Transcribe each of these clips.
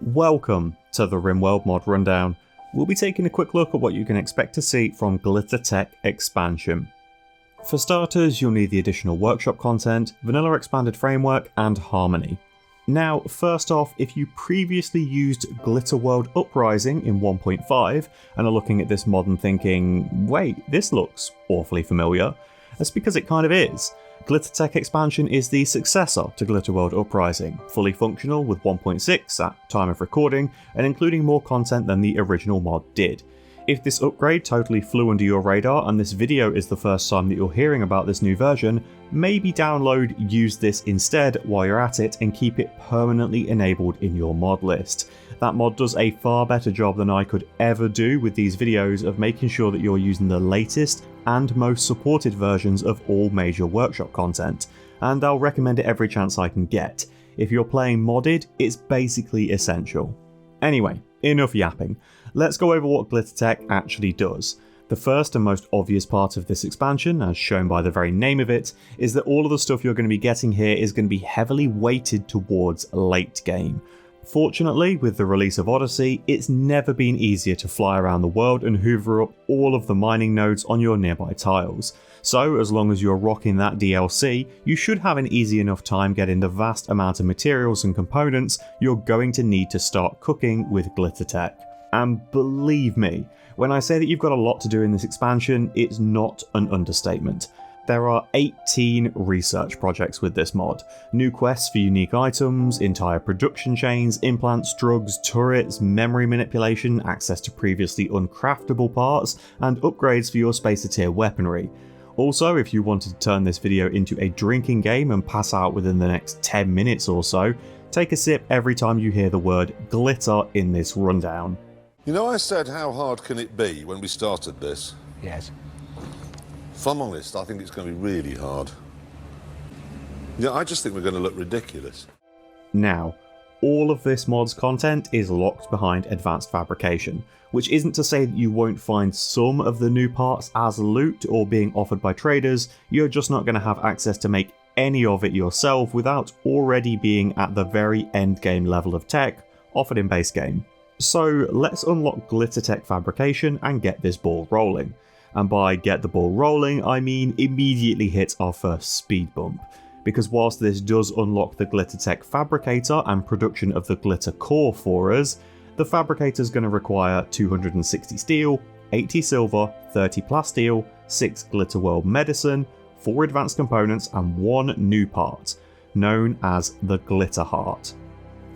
Welcome to the Rimworld mod rundown. We'll be taking a quick look at what you can expect to see from Glittertech Expansion. For starters, you'll need the additional workshop content, vanilla expanded framework, and harmony. Now, first off, if you previously used Glitterworld Uprising in 1.5 and are looking at this mod and thinking, wait, this looks awfully familiar, that's because it kind of is. Glittertech Expansion is the successor to Glitterworld Uprising, fully functional with 1.6 at time of recording, and including more content than the original mod did. If this upgrade totally flew under your radar and this video is the first time that you're hearing about this new version, maybe download Use This instead while you're at it and keep it permanently enabled in your mod list. That mod does a far better job than I could ever do with these videos of making sure that you're using the latest and most supported versions of all major workshop content, and I'll recommend it every chance I can get. If you're playing modded, it's basically essential. Anyway, enough yapping. Let's go over what Glittertech actually does. The first and most obvious part of this expansion, as shown by the very name of it, is that all of the stuff you're going to be getting here is going to be heavily weighted towards late game. Fortunately, with the release of Odyssey, it's never been easier to fly around the world and hoover up all of the mining nodes on your nearby tiles. So, as long as you're rocking that DLC, you should have an easy enough time getting the vast amount of materials and components you're going to need to start cooking with Glittertech. And believe me, when I say that you've got a lot to do in this expansion, it's not an understatement. There are 18 research projects with this mod, new quests for unique items, entire production chains, implants, drugs, turrets, memory manipulation, access to previously uncraftable parts, and upgrades for your Spacer tier weaponry. Also, if you wanted to turn this video into a drinking game and pass out within the next 10 minutes or so, take a sip every time you hear the word glitter in this rundown. You know, I said how hard can it be when we started this? Yes. If I'm honest, I think it's going to be really hard. Yeah, I just think we're going to look ridiculous. Now, all of this mod's content is locked behind advanced fabrication, which isn't to say that you won't find some of the new parts as loot or being offered by traders, you're just not going to have access to make any of it yourself without already being at the very end game level of tech offered in base game. So let's unlock Glittertech Fabrication and get this ball rolling. And by get the ball rolling, I mean immediately hit our first speed bump. Because whilst this does unlock the Glittertech Fabricator and production of the Glittercore for us, the Fabricator is going to require 260 steel, 80 silver, 30 plasteel, 6 Glitterworld Medicine, 4 advanced components and 1 new part, known as the Glitterheart.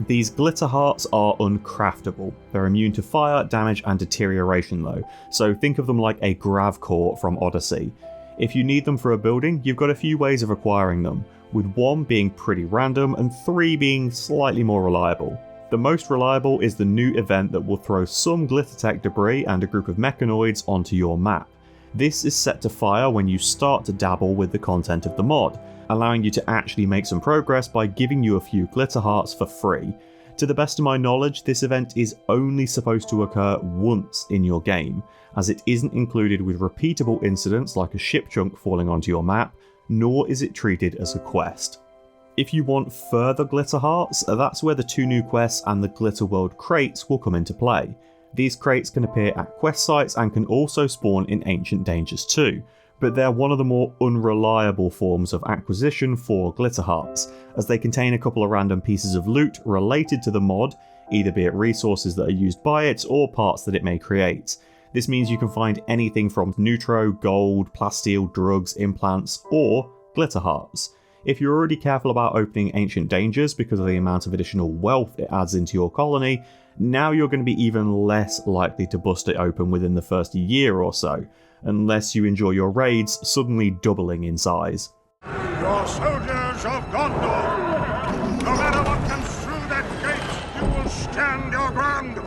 These Glitterhearts are uncraftable. They're immune to fire, damage and deterioration though, so think of them like a Gravcore from Odyssey. If you need them for a building, you've got a few ways of acquiring them, with 1 being pretty random and 3 being slightly more reliable. The most reliable is the new event that will throw some Glittertech debris and a group of mechanoids onto your map. This is set to fire when you start to dabble with the content of the mod, allowing you to actually make some progress by giving you a few Glitterhearts for free. To the best of my knowledge, this event is only supposed to occur once in your game, as it isn't included with repeatable incidents like a ship chunk falling onto your map, nor is it treated as a quest. If you want further Glitterhearts, that's where the 2 new quests and the Glitterworld Crates will come into play. These crates can appear at quest sites and can also spawn in Ancient Dangers too, but they're one of the more unreliable forms of acquisition for Glitterhearts, as they contain a couple of random pieces of loot related to the mod, either be it resources that are used by it or parts that it may create. This means you can find anything from Neutro, gold, plasteel, drugs, implants, or Glitterhearts. If you're already careful about opening Ancient Dangers because of the amount of additional wealth it adds into your colony, now you're going to be even less likely to bust it open within the first year or so, unless you enjoy your raids suddenly doubling in size. Your soldiers of Gondor! No matter what comes through that gate, you will stand your ground!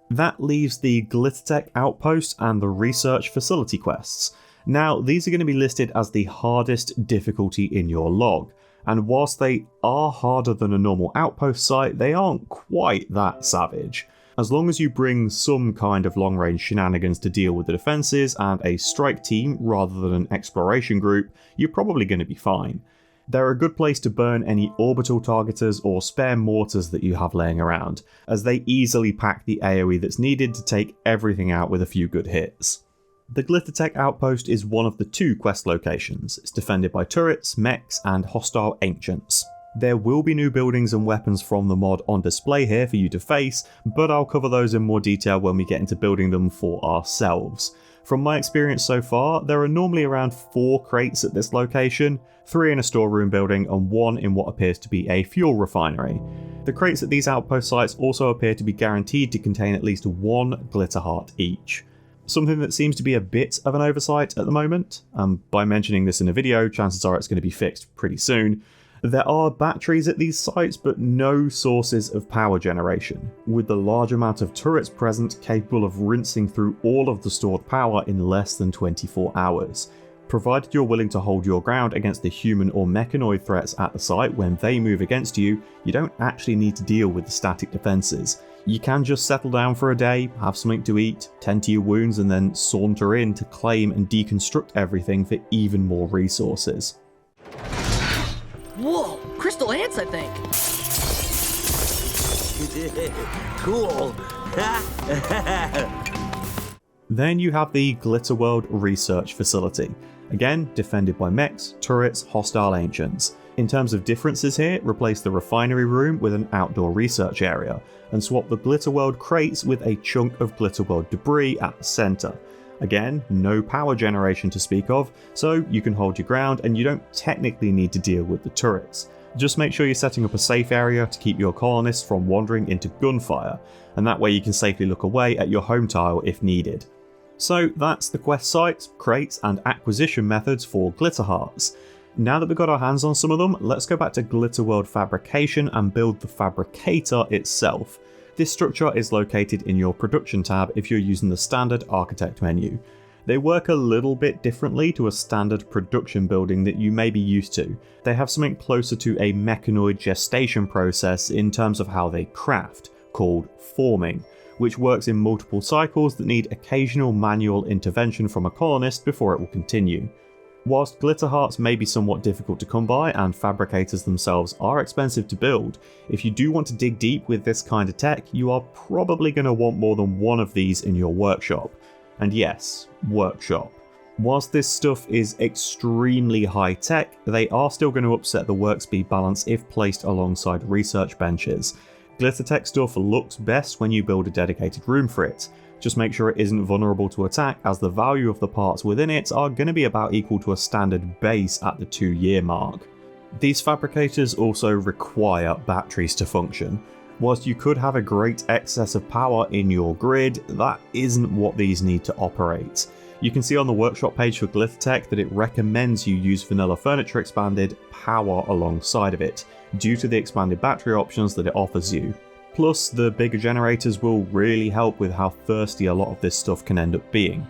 That leaves the Glittertech Outpost and the Research Facility quests. Now, these are going to be listed as the hardest difficulty in your log, and whilst they are harder than a normal outpost site, they aren't quite that savage. As long as you bring some kind of long-range shenanigans to deal with the defences and a strike team rather than an exploration group, you're probably going to be fine. They're a good place to burn any orbital targeters or spare mortars that you have laying around, as they easily pack the AoE that's needed to take everything out with a few good hits. The Glittertech Outpost is one of the 2 quest locations. It's defended by turrets, mechs, and hostile ancients. There will be new buildings and weapons from the mod on display here for you to face, but I'll cover those in more detail when we get into building them for ourselves. From my experience so far, there are normally around 4 crates at this location, 3 in a storeroom building and 1 in what appears to be a fuel refinery. The crates at these outpost sites also appear to be guaranteed to contain at least 1 Glitterheart each. Something that seems to be a bit of an oversight at the moment. By mentioning this in a video, chances are it's going to be fixed pretty soon. There are batteries at these sites, but no sources of power generation, with the large amount of turrets present capable of rinsing through all of the stored power in less than 24 hours. Provided you're willing to hold your ground against the human or mechanoid threats at the site when they move against you, you don't actually need to deal with the static defences. You can just settle down for a day, have something to eat, tend to your wounds, and then saunter in to claim and deconstruct everything for even more resources. Whoa, crystal ants, I think. Cool. Then you have the Glitterworld Research Facility. Again, defended by mechs, turrets, hostile ancients. In terms of differences here, replace the refinery room with an outdoor research area, and swap the Glitterworld crates with a chunk of Glitterworld debris at the centre. Again, no power generation to speak of, so you can hold your ground and you don't technically need to deal with the turrets. Just make sure you're setting up a safe area to keep your colonists from wandering into gunfire, and that way you can safely look away at your home tile if needed. So that's the quest sites, crates and acquisition methods for Glitterhearts. Now that we've got our hands on some of them, let's go back to Glitterworld Fabrication and build the Fabricator itself. This structure is located in your production tab if you're using the standard architect menu. They work a little bit differently to a standard production building that you may be used to. They have something closer to a mechanoid gestation process in terms of how they craft, called forming, which works in multiple cycles that need occasional manual intervention from a colonist before it will continue. Whilst Glitterhearts may be somewhat difficult to come by and fabricators themselves are expensive to build, if you do want to dig deep with this kind of tech, you are probably going to want more than one of these in your workshop. And yes, workshop. Whilst this stuff is extremely high tech, they are still going to upset the work speed balance if placed alongside research benches. Glittertech stuff looks best when you build a dedicated room for it. Just make sure it isn't vulnerable to attack, as the value of the parts within it are going to be about equal to a standard base at the 2-year mark. These fabricators also require batteries to function. Whilst you could have a great excess of power in your grid, that isn't what these need to operate. You can see on the workshop page for Glittertech that it recommends you use Vanilla Furniture Expanded power alongside of it, due to the expanded battery options that it offers you. Plus, the bigger generators will really help with how thirsty a lot of this stuff can end up being.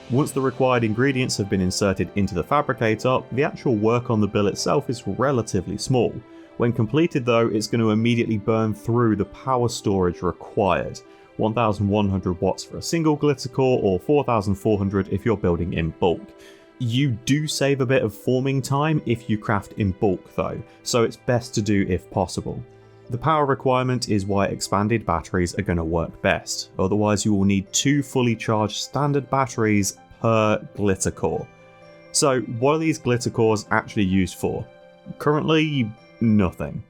Once the required ingredients have been inserted into the fabricator, the actual work on the build itself is relatively small. When completed though, it's going to immediately burn through the power storage required. 1100 watts for a single Glittercore or 4400 if you're building in bulk. You do save a bit of forming time if you craft in bulk though, so it's best to do if possible. The power requirement is why expanded batteries are going to work best, otherwise you will need 2 fully charged standard batteries per Glittercore. So what are these Glittercores actually used for? Currently, nothing.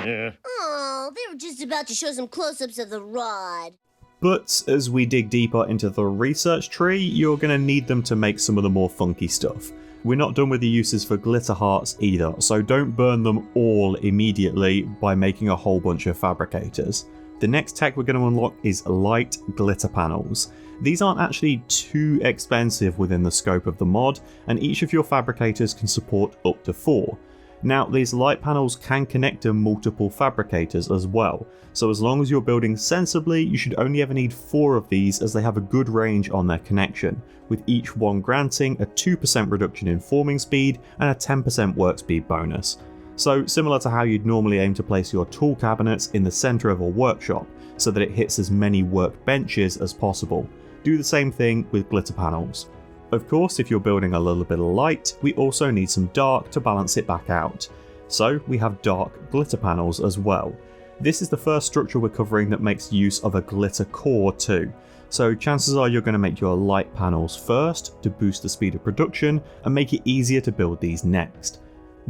Oh, they were just about to show some close-ups of the rod. But as we dig deeper into the research tree, you're going to need them to make some of the more funky stuff. We're not done with the uses for Glitterhearts either, so don't burn them all immediately by making a whole bunch of fabricators. The next tech we're going to unlock is light Glitterpanels. These aren't actually too expensive within the scope of the mod, and each of your fabricators can support up to 4. Now, these light panels can connect to multiple fabricators as well, so as long as you're building sensibly, you should only ever need 4 of these as they have a good range on their connection, with each one granting a 2% reduction in forming speed and a 10% work speed bonus. So similar to how you'd normally aim to place your tool cabinets in the centre of a workshop so that it hits as many workbenches as possible. Do the same thing with glitter panels. Of course, if you're building a little bit of light, we also need some dark to balance it back out. So we have dark glitter panels as well. This is the first structure we're covering that makes use of a glitter core too. So chances are you're going to make your light panels first to boost the speed of production and make it easier to build these next.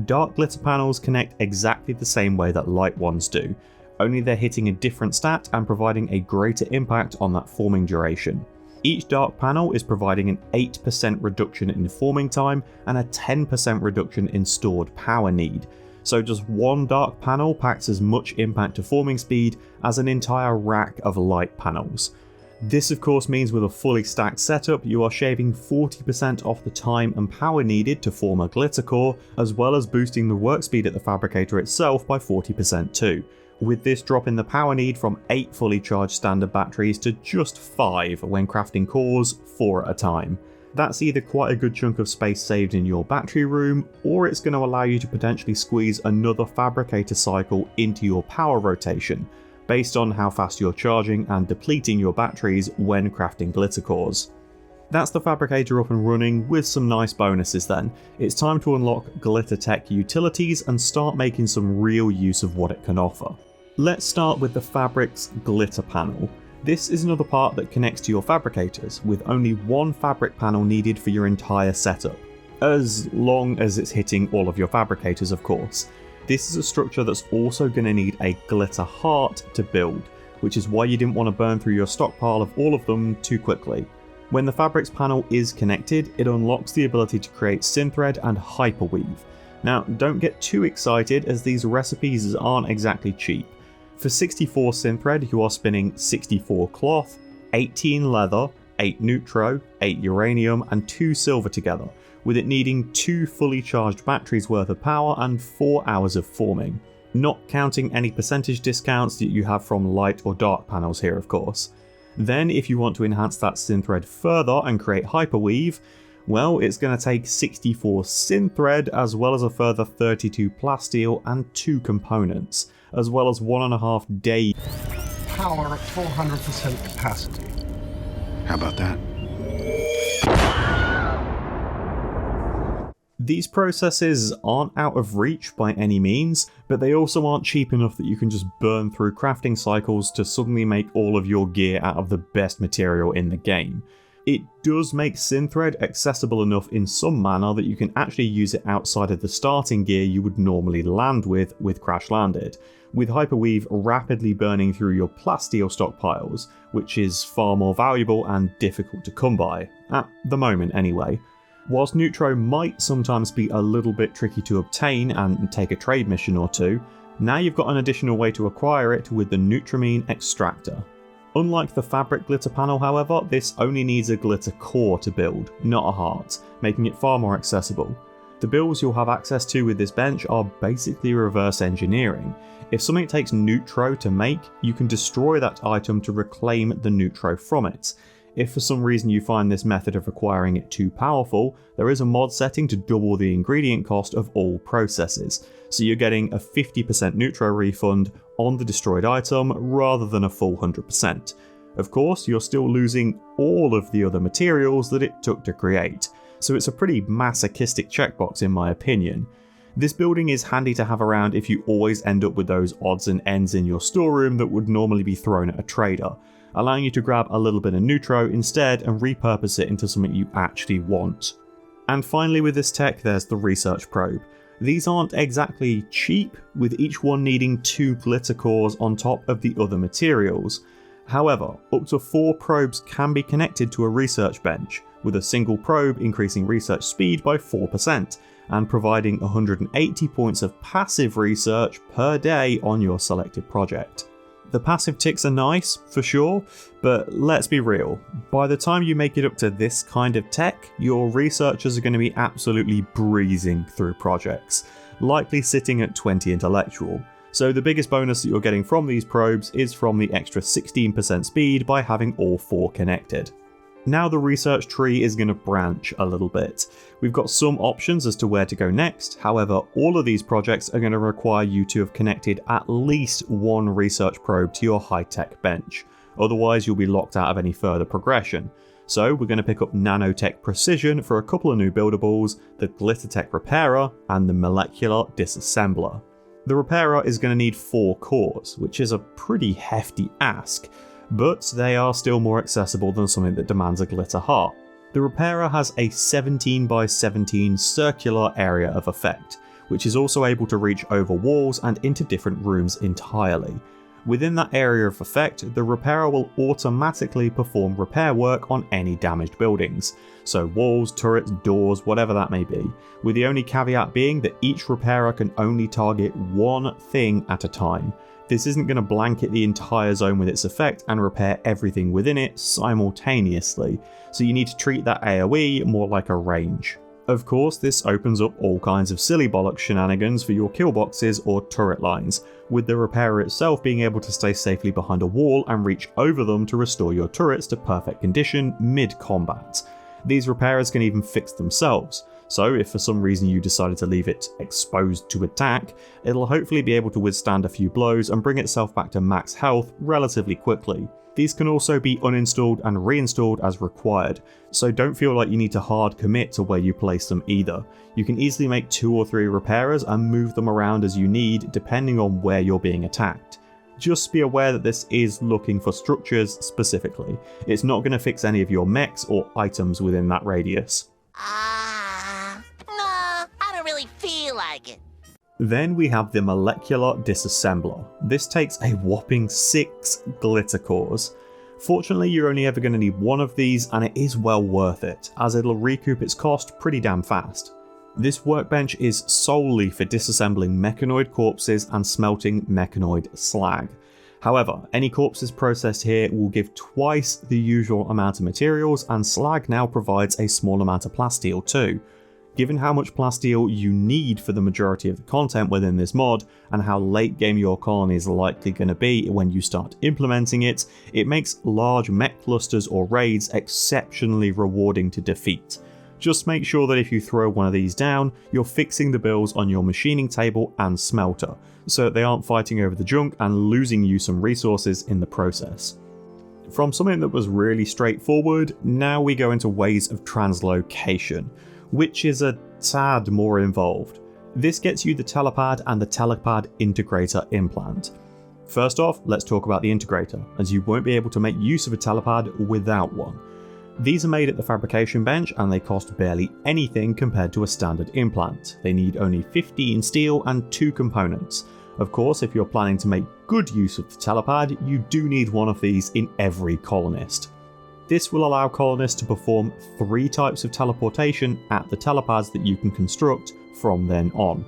Dark glitter panels connect exactly the same way that light ones do, only they're hitting a different stat and providing a greater impact on that forming duration. Each dark panel is providing an 8% reduction in forming time and a 10% reduction in stored power need. So just one dark panel packs as much impact to forming speed as an entire rack of light panels. This of course means with a fully stacked setup you are shaving 40% off the time and power needed to form a glitter core, as well as boosting the work speed at the fabricator itself by 40% too, with this dropping the power need from 8 fully charged standard batteries to just 5 when crafting cores, 4 at a time. That's either quite a good chunk of space saved in your battery room, or it's going to allow you to potentially squeeze another fabricator cycle into your power rotation, based on how fast you're charging and depleting your batteries when crafting glitter cores. That's the fabricator up and running with some nice bonuses then. It's time to unlock Glittertech Utilities and start making some real use of what it can offer. Let's start with the fabric's glitter panel. This is another part that connects to your fabricators, with only one fabric panel needed for your entire setup. As long as it's hitting all of your fabricators, of course. This is a structure that's also going to need a glitter heart to build, which is why you didn't want to burn through your stockpile of all of them too quickly. When the fabrics panel is connected, it unlocks the ability to create synthread and hyperweave. Now don't get too excited as these recipes aren't exactly cheap. For 64 synthread you are spinning 64 cloth, 18 leather, 8 neutro, 8 uranium and 2 silver together, with it needing 2 fully charged batteries worth of power and 4 hours of forming. Not counting any percentage discounts that you have from light or dark panels here of course. Then if you want to enhance that synthread further and create hyperweave, well it's going to take 64 synthread as well as a further 32 plasteel and 2 components, as well as 1.5 days. Power at 400% capacity. How about that? These processes aren't out of reach by any means, but they also aren't cheap enough that you can just burn through crafting cycles to suddenly make all of your gear out of the best material in the game. It does make synthread accessible enough in some manner that you can actually use it outside of the starting gear you would normally land with Crash Landed, with hyperweave rapidly burning through your plasteel stockpiles, which is far more valuable and difficult to come by, at the moment anyway. Whilst Neutro might sometimes be a little bit tricky to obtain and take a trade mission or two, now you've got an additional way to acquire it with the Neutro Extractor. Unlike the fabric glitter panel however, this only needs a glitter core to build, not a heart, making it far more accessible. The builds you'll have access to with this bench are basically reverse engineering. If something takes neutro to make, you can destroy that item to reclaim the neutro from it. If for some reason you find this method of acquiring it too powerful, there is a mod setting to double the ingredient cost of all processes, so you're getting a 50% neutro refund on the destroyed item rather than a full 100%. Of course, you're still losing all of the other materials that it took to create, so it's a pretty masochistic checkbox in my opinion. This building is handy to have around if you always end up with those odds and ends in your storeroom that would normally be thrown at a trader, allowing you to grab a little bit of neutro instead and repurpose it into something you actually want. And finally with this tech, there's the research probe. These aren't exactly cheap, with each one needing 2 glitter cores on top of the other materials. However, up to 4 probes can be connected to a research bench, with a single probe increasing research speed by 4% and providing 180 points of passive research per day on your selected project. The passive ticks are nice, for sure, but let's be real, by the time you make it up to this kind of tech, your researchers are going to be absolutely breezing through projects, likely sitting at 20 intellectual. So the biggest bonus that you're getting from these probes is from the extra 16% speed by having all 4 connected. Now the research tree is going to branch a little bit. We've got some options as to where to go next, however all of these projects are going to require you to have connected at least one research probe to your high-tech bench, otherwise you'll be locked out of any further progression. So we're going to pick up Nanotech Precision for a couple of new buildables, the Glittertech Repairer and the Molecular Disassembler. The Repairer is going to need 4 cores, which is a pretty hefty ask, but they are still more accessible than something that demands a Glitterheart. The Repairer has a 17 by 17 circular area of effect, which is also able to reach over walls and into different rooms entirely. Within that area of effect, the Repairer will automatically perform repair work on any damaged buildings, so walls, turrets, doors, whatever that may be, with the only caveat being that each Repairer can only target one thing at a time. This isn't going to blanket the entire zone with its effect and repair everything within it simultaneously, so you need to treat that AoE more like a range. Of course, this opens up all kinds of silly bollocks shenanigans for your kill boxes or turret lines, with the Repairer itself being able to stay safely behind a wall and reach over them to restore your turrets to perfect condition mid-combat. These Repairers can even fix themselves, so if for some reason you decided to leave it exposed to attack, it'll hopefully be able to withstand a few blows and bring itself back to max health relatively quickly. These can also be uninstalled and reinstalled as required, so don't feel like you need to hard commit to where you place them either. You can easily make 2 or 3 Repairers and move them around as you need depending on where you're being attacked. Just be aware that this is looking for structures specifically. It's not going to fix any of your mechs or items within that radius. No, I don't really feel like it. Then we have the Molecular Disassembler. This takes a whopping 6 Glittercores. Fortunately, you're only ever going to need one of these, and it is well worth it, as it'll recoup its cost pretty damn fast. This workbench is solely for disassembling mechanoid corpses and smelting mechanoid slag. However, any corpses processed here will give twice the usual amount of materials, and slag now provides a small amount of plasteel too. Given how much plasteel you need for the majority of the content within this mod, and how late game your colony is likely going to be when you start implementing it, it makes large mech clusters or raids exceptionally rewarding to defeat. Just make sure that if you throw one of these down, you're fixing the builds on your machining table and smelter, so that they aren't fighting over the junk and losing you some resources in the process. From something that was really straightforward, now we go into ways of translocation, which is a tad more involved. This gets you the Telepad and the Telepad Integrator implant. First off, let's talk about the Integrator, as you won't be able to make use of a Telepad without one. These are made at the fabrication bench and they cost barely anything compared to a standard implant. They need only 15 steel and 2 components. Of course, if you're planning to make good use of the Telepad, you do need one of these in every colonist. This will allow colonists to perform 3 types of teleportation at the telepads that you can construct from then on.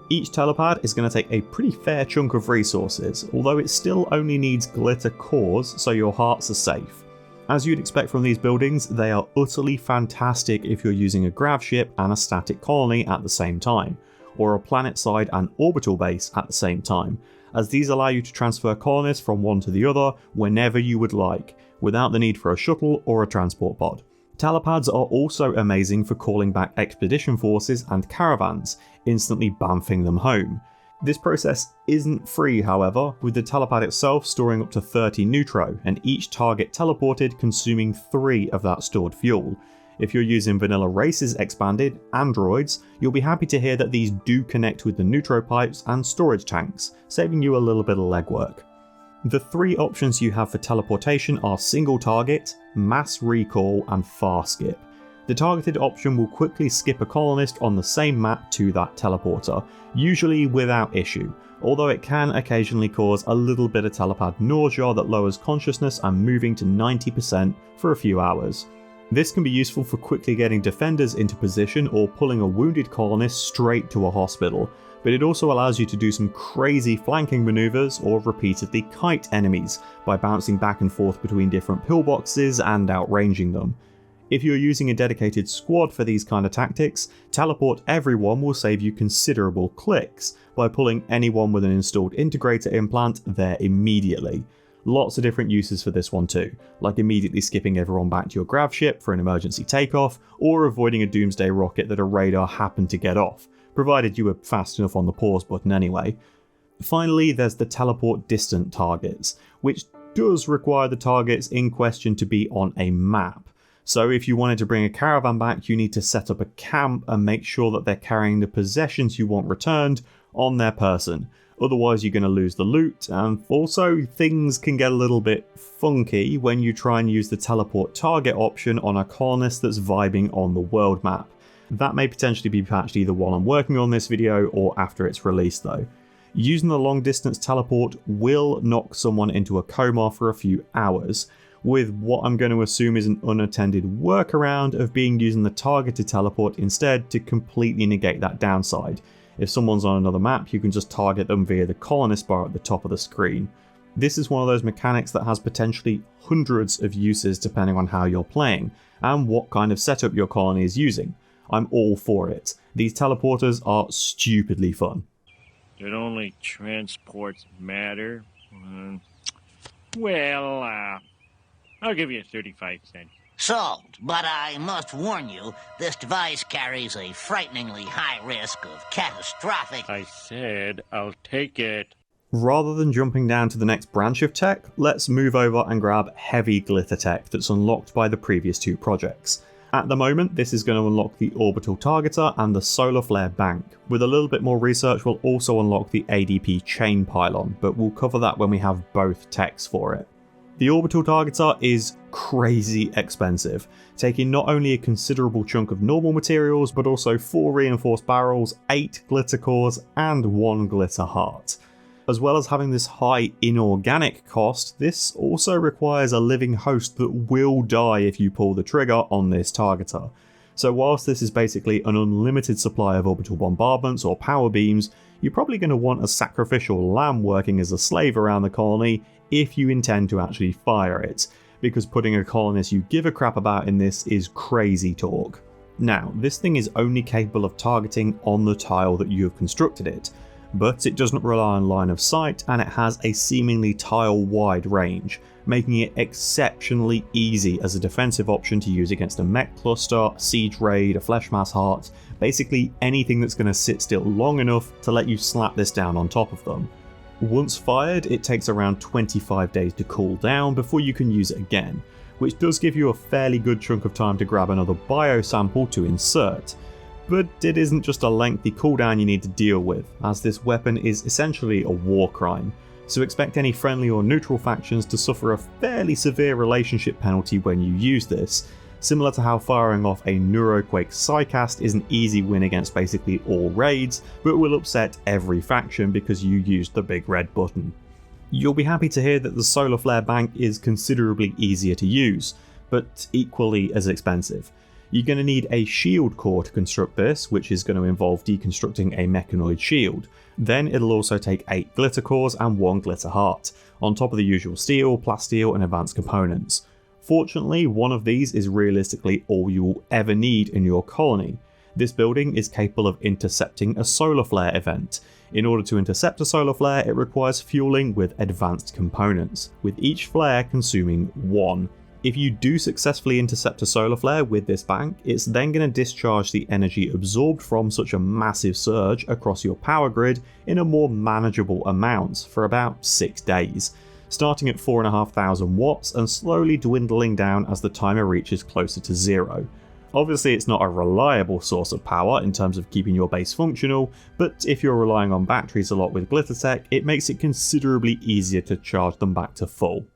Each telepad is going to take a pretty fair chunk of resources, although it still only needs Glittercores, so your hearts are safe. As you'd expect from these buildings, they are utterly fantastic if you're using a grav ship and a static colony at the same time, or a planet side and orbital base at the same time, as these allow you to transfer colonists from one to the other whenever you would like, without the need for a shuttle or a transport pod. Telepads are also amazing for calling back expedition forces and caravans, instantly bamfing them home. This process isn't free, however, with the telepad itself storing up to 30 neutro, and each target teleported consuming 3 of that stored fuel. If you're using vanilla races expanded androids, you'll be happy to hear that these do connect with the neutro pipes and storage tanks, saving you a little bit of legwork. The 3 options you have for teleportation are single target, mass recall and far skip. The targeted option will quickly skip a colonist on the same map to that teleporter, usually without issue, although it can occasionally cause a little bit of telepad nausea that lowers consciousness and moving to 90% for a few hours. This can be useful for quickly getting defenders into position or pulling a wounded colonist straight to a hospital, but it also allows you to do some crazy flanking maneuvers or repeatedly kite enemies by bouncing back and forth between different pillboxes and outranging them. If you're using a dedicated squad for these kind of tactics, Teleport Everyone will save you considerable clicks by pulling anyone with an installed integrator implant there immediately. Lots of different uses for this one too, like immediately skipping everyone back to your grav ship for an emergency takeoff, or avoiding a doomsday rocket that a radar happened to get off, provided you were fast enough on the pause button anyway. Finally, there's the teleport distant targets, which does require the targets in question to be on a map. So if you wanted to bring a caravan back, you need to set up a camp and make sure that they're carrying the possessions you want returned on their person. Otherwise you're going to lose the loot, and also things can get a little bit funky when you try and use the teleport target option on a colonist that's vibing on the world map. That may potentially be patched either while I'm working on this video or after it's released though. Using the long distance teleport will knock someone into a coma for a few hours, with what I'm going to assume is an unattended workaround of being using the targeted teleport instead to completely negate that downside. If someone's on another map, you can just target them via the colonist bar at the top of the screen. This is one of those mechanics that has potentially hundreds of uses depending on how you're playing, and what kind of setup your colony is using. I'm all for it. These teleporters are stupidly fun. It only transports matter. I'll give you 35 cents. Sold, but I must warn you, this device carries a frighteningly high risk of catastrophic... I said I'll take it. Rather than jumping down to the next branch of tech, let's move over and grab heavy glitter tech that's unlocked by the previous two projects. At the moment, this is going to unlock the Orbital Targeter and the Solar Flare Bank. With a little bit more research, we'll also unlock the ADP Chain Pylon, but we'll cover that when we have both techs for it. The Orbital Targeter is crazy expensive, taking not only a considerable chunk of normal materials, but also 4 reinforced barrels, 8 Glittercores, and 1 Glitterheart. As well as having this high inorganic cost, this also requires a living host that will die if you pull the trigger on this targeter. So whilst this is basically an unlimited supply of orbital bombardments or power beams, you're probably going to want a sacrificial lamb working as a slave around the colony if you intend to actually fire it, because putting a colonist you give a crap about in this is crazy talk. Now, this thing is only capable of targeting on the tile that you have constructed it, but it doesn't rely on line of sight and it has a seemingly tile-wide range, making it exceptionally easy as a defensive option to use against a mech cluster, a siege raid, a fleshmass heart, basically anything that's going to sit still long enough to let you slap this down on top of them. Once fired, it takes around 25 days to cool down before you can use it again, which does give you a fairly good chunk of time to grab another biosample to insert. But it isn't just a lengthy cooldown you need to deal with, as this weapon is essentially a war crime, so expect any friendly or neutral factions to suffer a fairly severe relationship penalty when you use this, similar to how firing off a Neuroquake Psycast is an easy win against basically all raids, but will upset every faction because you used the big red button. You'll be happy to hear that the Solar Flare Bank is considerably easier to use, but equally as expensive. You're going to need a shield core to construct this, which is going to involve deconstructing a mechanoid shield. Then it'll also take 8 Glittercores and 1 Glitterheart, on top of the usual steel, plasteel and advanced components. Fortunately, one of these is realistically all you will ever need in your colony. This building is capable of intercepting a solar flare event. In order to intercept a solar flare, it requires fueling with advanced components, with each flare consuming 1. If you do successfully intercept a solar flare with this bank, it's then going to discharge the energy absorbed from such a massive surge across your power grid in a more manageable amount for about 6 days, starting at 4,500 watts and slowly dwindling down as the timer reaches closer to 0. Obviously it's not a reliable source of power in terms of keeping your base functional, but if you're relying on batteries a lot with Glittertech, it makes it considerably easier to charge them back to full.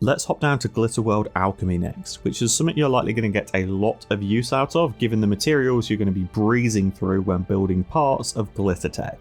Let's hop down to Glitterworld Alchemy next, which is something you're likely going to get a lot of use out of given the materials you're going to be breezing through when building parts of Glittertech.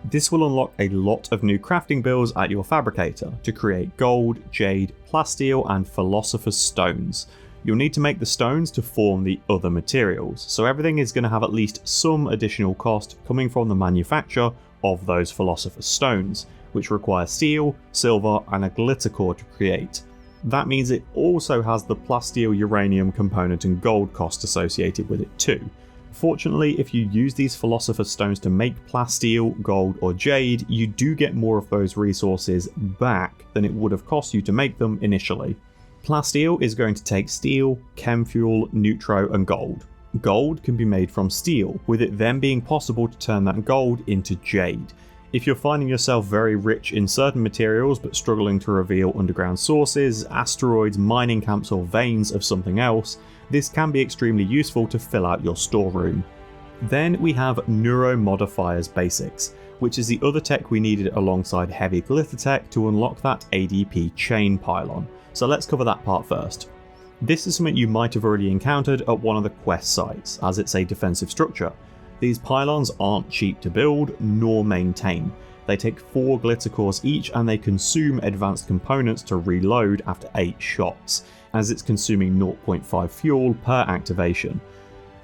This will unlock a lot of new crafting builds at your fabricator to create gold, jade, plasteel and philosopher's stones. You'll need to make the stones to form the other materials, so everything is going to have at least some additional cost coming from the manufacture of those philosopher's stones, which require steel, silver and a glittercore to create. That means it also has the plasteel uranium component and gold cost associated with it too. Fortunately, if you use these Philosopher's Stones to make plasteel, gold or jade, you do get more of those resources back than it would have cost you to make them initially. Plasteel is going to take steel, chem fuel, neutro and gold. Gold can be made from steel, with it then being possible to turn that gold into jade. If you're finding yourself very rich in certain materials but struggling to reveal underground sources, asteroids, mining camps or veins of something else, this can be extremely useful to fill out your storeroom. Then we have Neuromodifiers Basics, which is the other tech we needed alongside heavy Glittertech to unlock that ADP Chain Pylon. So let's cover that part first. This is something you might have already encountered at one of the quest sites, as it's a defensive structure. These pylons aren't cheap to build nor maintain. They take 4 Glittercores each and they consume advanced components to reload after 8 shots, as it's consuming 0.5 fuel per activation.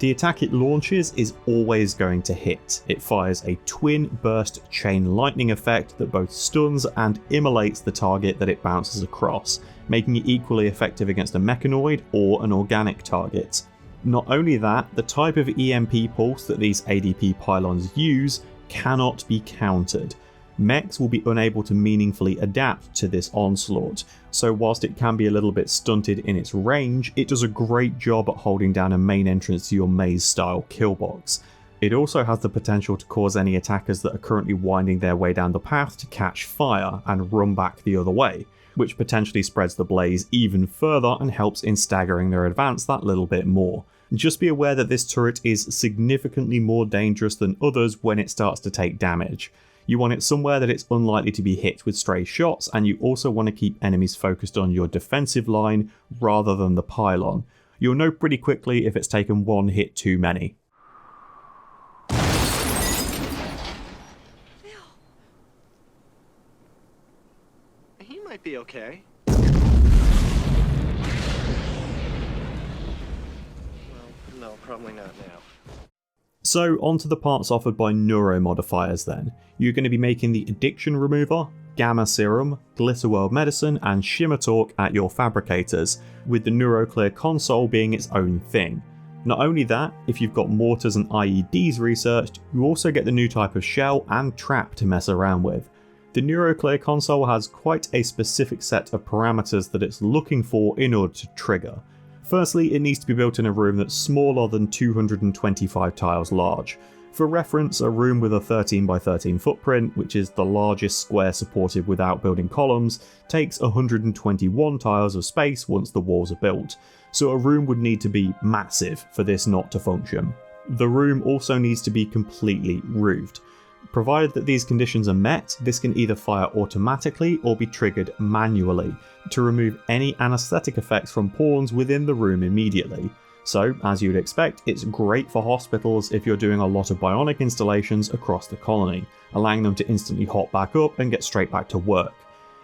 The attack it launches is always going to hit. It fires a twin burst chain lightning effect that both stuns and immolates the target that it bounces across, making it equally effective against a mechanoid or an organic target. Not only that, the type of EMP pulse that these ADP pylons use cannot be countered. Mechs will be unable to meaningfully adapt to this onslaught, so whilst it can be a little bit stunted in its range, it does a great job at holding down a main entrance to your maze style killbox. It also has the potential to cause any attackers that are currently winding their way down the path to catch fire and run back the other way, which potentially spreads the blaze even further and helps in staggering their advance that little bit more. Just be aware that this turret is significantly more dangerous than others when it starts to take damage. You want it somewhere that it's unlikely to be hit with stray shots, and you also want to keep enemies focused on your defensive line rather than the pylon. You'll know pretty quickly if it's taken one hit too many. He might be okay. No, probably not now. So onto the parts offered by Neuromodifiers then. You're going to be making the Addiction Remover, Gamma Serum, Glitterworld Medicine and Shimmertalk at your Fabricators, with the Neuroclear Console being its own thing. Not only that, if you've got mortars and IEDs researched, you also get the new type of shell and trap to mess around with. The Neuroclear Console has quite a specific set of parameters that it's looking for in order to trigger. Firstly, it needs to be built in a room that's smaller than 225 tiles large. For reference, a room with a 13 by 13 footprint, which is the largest square supported without building columns, takes 121 tiles of space once the walls are built, so a room would need to be massive for this not to function. The room also needs to be completely roofed. Provided that these conditions are met, this can either fire automatically or be triggered manually to remove any anesthetic effects from pawns within the room immediately. So, as you'd expect, it's great for hospitals if you're doing a lot of bionic installations across the colony, allowing them to instantly hop back up and get straight back to work.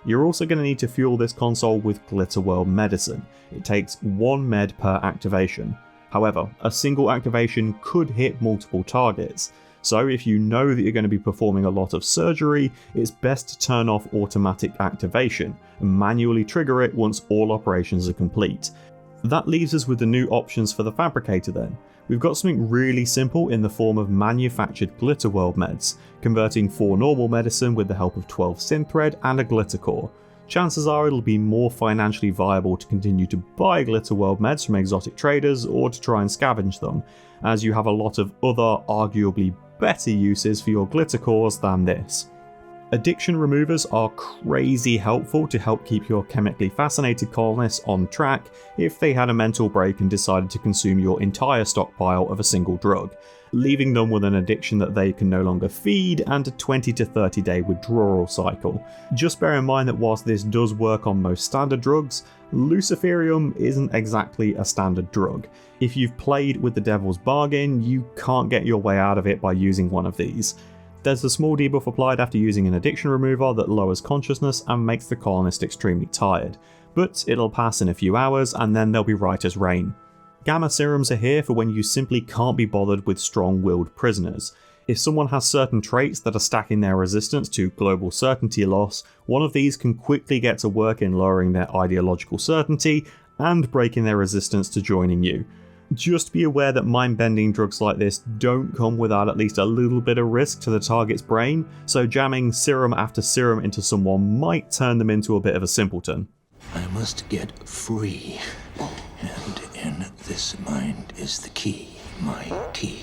You're also going to need to fuel this console with Glitterworld Medicine. It takes 1 med per activation. However, a single activation could hit multiple targets. So if you know that you're going to be performing a lot of surgery, it's best to turn off automatic activation and manually trigger it once all operations are complete. That leaves us with the new options for the Fabricator then. We've got something really simple in the form of manufactured Glitterworld meds, converting 4 normal medicine with the help of 12 synthread and a Glittercore. Chances are it'll be more financially viable to continue to buy Glitterworld meds from exotic traders or to try and scavenge them, as you have a lot of other arguably better uses for your Glittercores than this. Addiction removers are crazy helpful to help keep your chemically fascinated colonists on track if they had a mental break and decided to consume your entire stockpile of a single drug, leaving them with an addiction that they can no longer feed and a 20 to 30 day withdrawal cycle. Just bear in mind that whilst this does work on most standard drugs, Luciferium isn't exactly a standard drug. If you've played with the Devil's Bargain, you can't get your way out of it by using one of these. There's a small debuff applied after using an addiction remover that lowers consciousness and makes the colonist extremely tired, but it'll pass in a few hours and then they'll be right as rain. Gamma serums are here for when you simply can't be bothered with strong-willed prisoners. If someone has certain traits that are stacking their resistance to global certainty loss, one of these can quickly get to work in lowering their ideological certainty and breaking their resistance to joining you. Just be aware that mind-bending drugs like this don't come without at least a little bit of risk to the target's brain, so jamming serum after serum into someone might turn them into a bit of a simpleton. I must get free, and in this mind is the key, my key.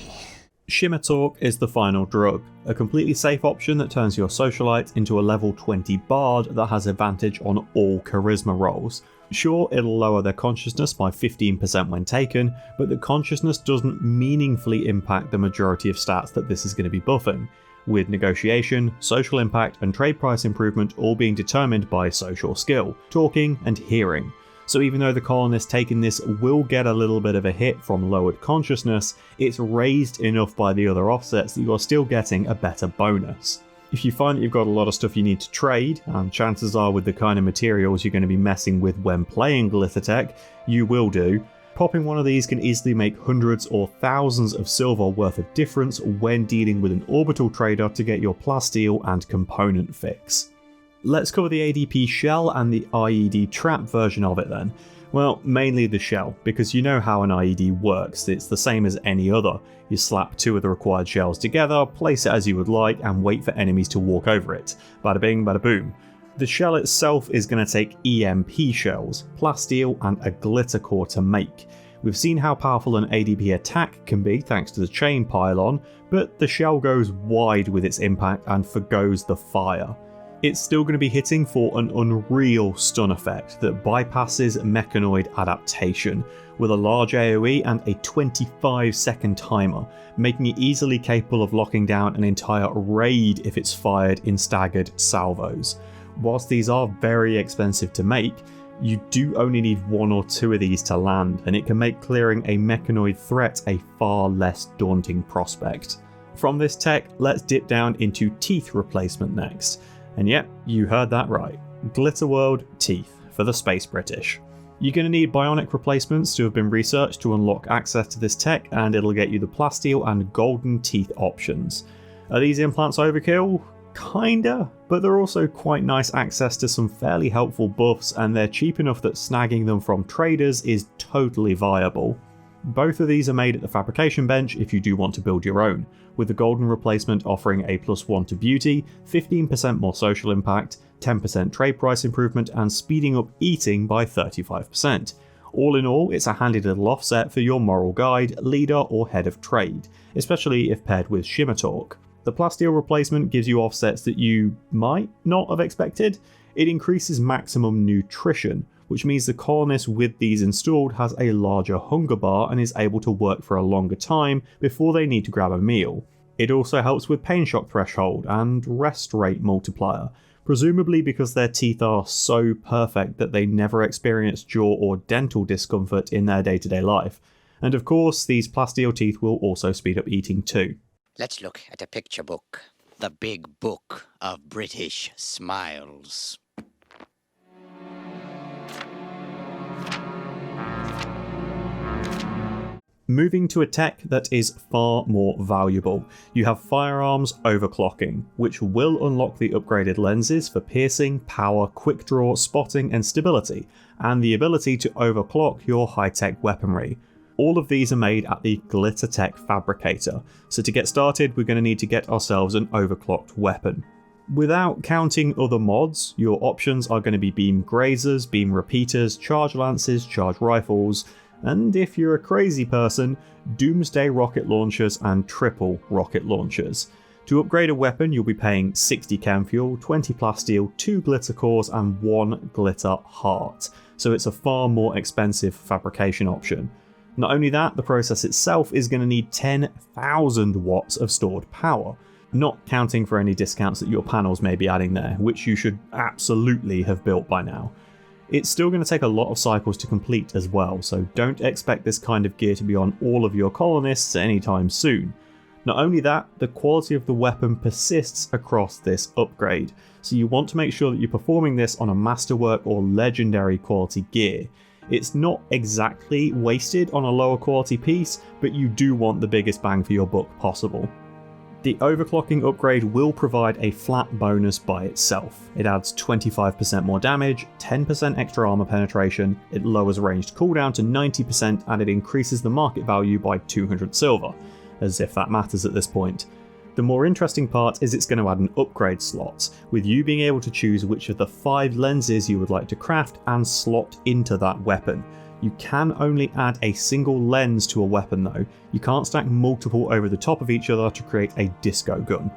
Shimmertalk is the final drug, a completely safe option that turns your socialite into a level 20 bard that has advantage on all charisma rolls. Sure, it'll lower their consciousness by 15% when taken, but the consciousness doesn't meaningfully impact the majority of stats that this is going to be buffing, with negotiation, social impact and trade price improvement all being determined by social skill, talking and hearing. So even though the colonists taking this will get a little bit of a hit from lowered consciousness, it's raised enough by the other offsets that you're still getting a better bonus. If you find that you've got a lot of stuff you need to trade, and chances are with the kind of materials you're going to be messing with when playing Glittertech, you will do, popping one of these can easily make hundreds or thousands of silver worth of difference when dealing with an orbital trader to get your plasteel and component fix. Let's cover the ADP shell and the IED trap version of it then. Well, mainly the shell, because you know how an IED works, it's the same as any other. You slap two of the required shells together, place it as you would like, and wait for enemies to walk over it. Bada bing, bada boom. The shell itself is going to take EMP shells, plasteel and a Glittercore to make. We've seen how powerful an ADP attack can be thanks to the chain pylon, but the shell goes wide with its impact and forgoes the fire. It's still going to be hitting for an unreal stun effect that bypasses mechanoid adaptation, with a large AoE and a 25-second timer, making it easily capable of locking down an entire raid if it's fired in staggered salvos. Whilst these are very expensive to make, you do only need one or two of these to land, and it can make clearing a mechanoid threat a far less daunting prospect. From this tech, let's dip down into teeth replacement next. And yep, you heard that right. Glitterworld Teeth for the Space British. You're going to need bionic replacements to have been researched to unlock access to this tech, and it'll get you the plasteel and golden teeth options. Are these implants overkill? Kinda, but they're also quite nice access to some fairly helpful buffs, and they're cheap enough that snagging them from traders is totally viable. Both of these are made at the fabrication bench if you do want to build your own, with the golden replacement offering a +1 to beauty, 15% more social impact, 10% trade price improvement, and speeding up eating by 35%. All in all, it's a handy little offset for your moral guide, leader or head of trade, especially if paired with Shimmertalk. The plasteel replacement gives you offsets that you might not have expected. It increases maximum nutrition, which means the colonist with these installed has a larger hunger bar and is able to work for a longer time before they need to grab a meal. It also helps with pain shock threshold and rest rate multiplier, presumably because their teeth are so perfect that they never experience jaw or dental discomfort in their day-to-day life. And of course, these plasteel teeth will also speed up eating too. Let's look at a picture book. The big book of British smiles. Moving to a tech that is far more valuable, you have firearms overclocking, which will unlock the upgraded lenses for piercing, power, quick draw, spotting and stability, and the ability to overclock your high-tech weaponry. All of these are made at the Glittertech Fabricator, so to get started we're going to need to get ourselves an overclocked weapon. Without counting other mods, your options are going to be beam grazers, beam repeaters, charge lances, charge rifles, and if you're a crazy person, doomsday rocket launchers and triple rocket launchers. To upgrade a weapon you'll be paying 60 chem fuel, 20 plasteel, 2 Glittercores and 1 Glitterheart, so it's a far more expensive fabrication option. Not only that, the process itself is going to need 10,000 watts of stored power, not counting for any discounts that your panels may be adding there, which you should absolutely have built by now. It's still going to take a lot of cycles to complete as well, so don't expect this kind of gear to be on all of your colonists anytime soon. Not only that, the quality of the weapon persists across this upgrade, so you want to make sure that you're performing this on a masterwork or legendary quality gear. It's not exactly wasted on a lower quality piece, but you do want the biggest bang for your buck possible. The overclocking upgrade will provide a flat bonus by itself. It adds 25% more damage, 10% extra armor penetration, it lowers ranged cooldown to 90%, and it increases the market value by 200 silver, as if that matters at this point. The more interesting part is it's going to add an upgrade slot, with you being able to choose which of the 5 lenses you would like to craft and slot into that weapon. You can only add a single lens to a weapon though, you can't stack multiple over the top of each other to create a disco gun.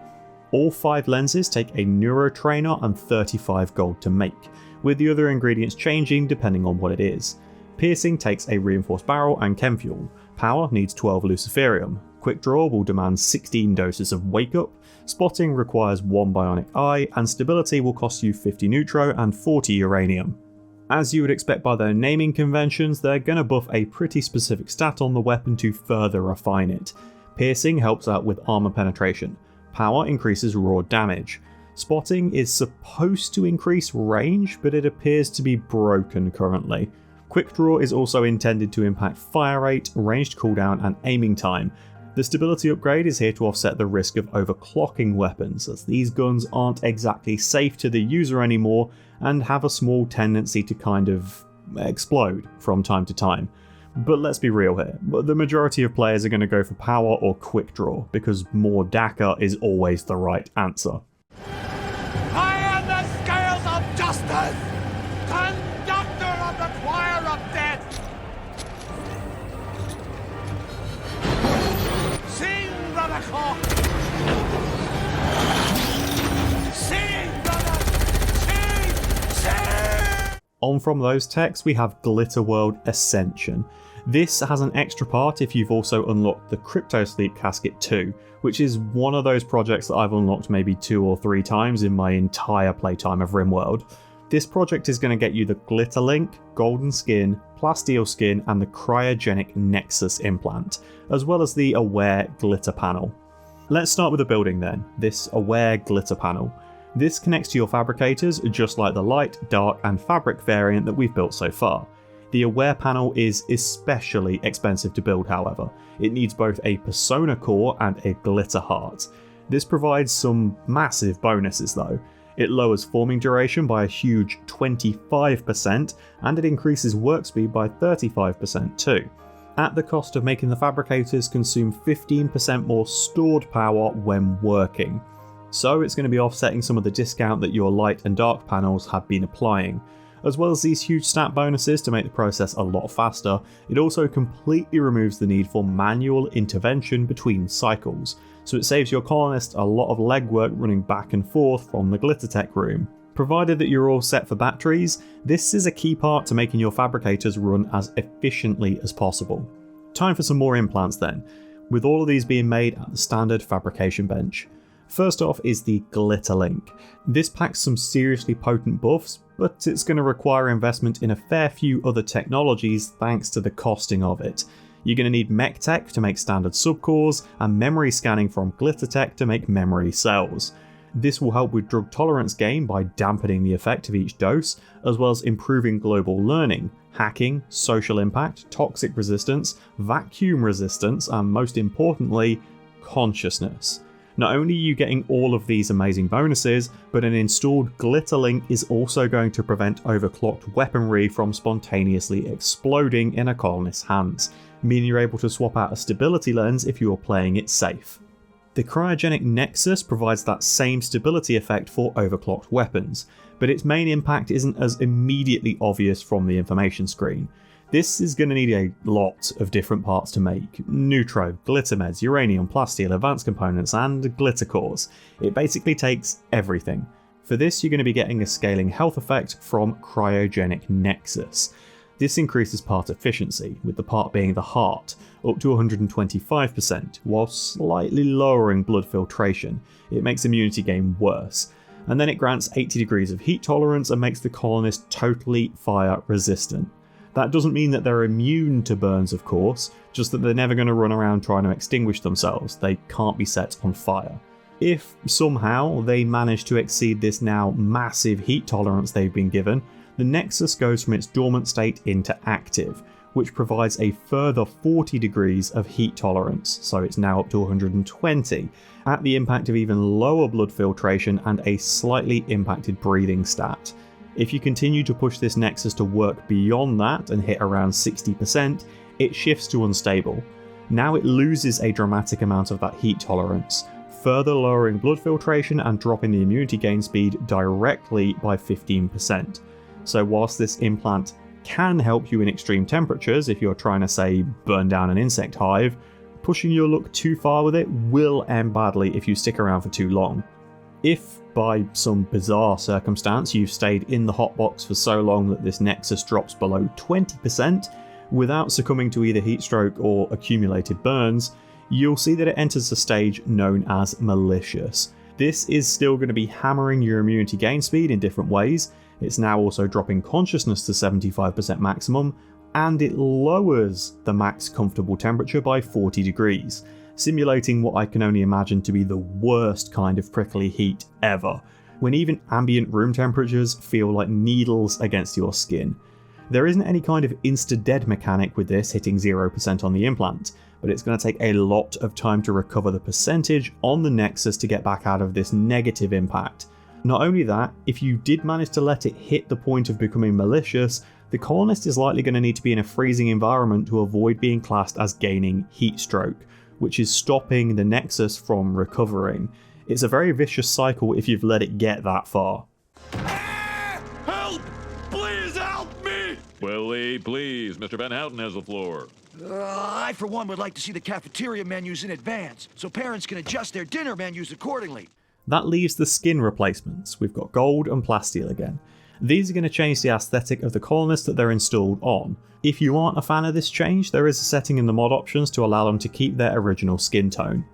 All 5 lenses take a Neuro Trainer and 35 gold to make, with the other ingredients changing depending on what it is. Piercing takes a reinforced barrel and chem fuel, power needs 12 luciferium, quick draw will demand 16 doses of wake up, spotting requires 1 bionic eye, and stability will cost you 50 neutro and 40 uranium. As you would expect by their naming conventions, they're going to buff a pretty specific stat on the weapon to further refine it. Piercing helps out with armor penetration, power increases raw damage, spotting is supposed to increase range, but it appears to be broken currently. Quick draw is also intended to impact fire rate, ranged cooldown and aiming time. The stability upgrade is here to offset the risk of overclocking weapons, as these guns aren't exactly safe to the user anymore and have a small tendency to kind of explode from time to time. But let's be real here, the majority of players are going to go for power or quick draw, because more DACA is always the right answer. I am the scales of justice, conductor of the choir of death. Sing, brother clock. Sing, brother. Sing. On from those techs, we have Glitterworld Ascension. This has an extra part if you've also unlocked the Crypto Sleep Casket too, which is one of those projects that I've unlocked maybe 2 or 3 times in my entire playtime of Rimworld. This project is going to get you the Glitterlink, Golden Skin, Plasteel Skin and the Cryogenic Nexus implant, as well as the Aware Glitter Panel. Let's start with the building then, this Aware Glitter Panel. This connects to your fabricators just like the light, dark and fabric variant that we've built so far. The Aware panel is especially expensive to build however. It needs both a persona core and a glitter heart. This provides some massive bonuses though. It lowers forming duration by a huge 25% and it increases work speed by 35% too. At the cost of making the fabricators consume 15% more stored power when working. So it's going to be offsetting some of the discount that your light and dark panels have been applying. As well as these huge stat bonuses to make the process a lot faster, it also completely removes the need for manual intervention between cycles, so it saves your colonist a lot of legwork running back and forth from the Glittertech room. Provided that you're all set for batteries, this is a key part to making your fabricators run as efficiently as possible. Time for some more implants then, with all of these being made at the standard fabrication bench. First off is the Glitterlink. This packs some seriously potent buffs, but it's going to require investment in a fair few other technologies thanks to the costing of it. You're going to need mech tech to make standard subcores, and memory scanning from Glittertech to make memory cells. This will help with drug tolerance gain by dampening the effect of each dose, as well as improving global learning, hacking, social impact, toxic resistance, vacuum resistance, and most importantly, consciousness. Not only are you getting all of these amazing bonuses, but an installed Glitterlink is also going to prevent overclocked weaponry from spontaneously exploding in a colonist's hands, meaning you're able to swap out a stability lens if you are playing it safe. The Cryogenic Nexus provides that same stability effect for overclocked weapons, but its main impact isn't as immediately obvious from the information screen. This is going to need a lot of different parts to make. Neutro, glittermeds, uranium, plasteel, advanced components and glittercores. It basically takes everything. For this you're going to be getting a scaling health effect from Cryogenic Nexus. This increases part efficiency, with the part being the heart, up to 125%, while slightly lowering blood filtration. It makes immunity gain worse. And then it grants 80 degrees of heat tolerance and makes the colonist totally fire resistant. That doesn't mean that they're immune to burns of course, just that they're never going to run around trying to extinguish themselves, they can't be set on fire. If somehow they manage to exceed this now massive heat tolerance they've been given, the Nexus goes from its dormant state into active, which provides a further 40 degrees of heat tolerance, so it's now up to 120, at the impact of even lower blood filtration and a slightly impacted breathing stat. If you continue to push this Nexus to work beyond that and hit around 60%, it shifts to unstable. Now it loses a dramatic amount of that heat tolerance, further lowering blood filtration and dropping the immunity gain speed directly by 15%. So whilst this implant can help you in extreme temperatures if you're trying to, say, burn down an insect hive, pushing your luck too far with it will end badly if you stick around for too long. If, by some bizarre circumstance, you've stayed in the hotbox for so long that this Nexus drops below 20% without succumbing to either heatstroke or accumulated burns, you'll see that it enters a stage known as malicious. This is still going to be hammering your immunity gain speed in different ways. It's now also dropping consciousness to 75% maximum, and it lowers the max comfortable temperature by 40 degrees, simulating what I can only imagine to be the worst kind of prickly heat ever, when even ambient room temperatures feel like needles against your skin. There isn't any kind of insta-dead mechanic with this hitting 0% on the implant, but it's going to take a lot of time to recover the percentage on the Nexus to get back out of this negative impact. Not only that, if you did manage to let it hit the point of becoming malicious, the colonist is likely going to need to be in a freezing environment to avoid being classed as gaining heat stroke, which is stopping the Nexus from recovering. It's a very vicious cycle if you've let it get that far. Help! Please help me! Willie, please. Mr. Van Houten has the floor. I, for one, would like to see the cafeteria menus in advance, so parents can adjust their dinner menus accordingly. That leaves the skin replacements. We've got gold and plasteel again. These are going to change the aesthetic of the colonist that they're installed on. If you aren't a fan of this change, there is a setting in the mod options to allow them to keep their original skin tone.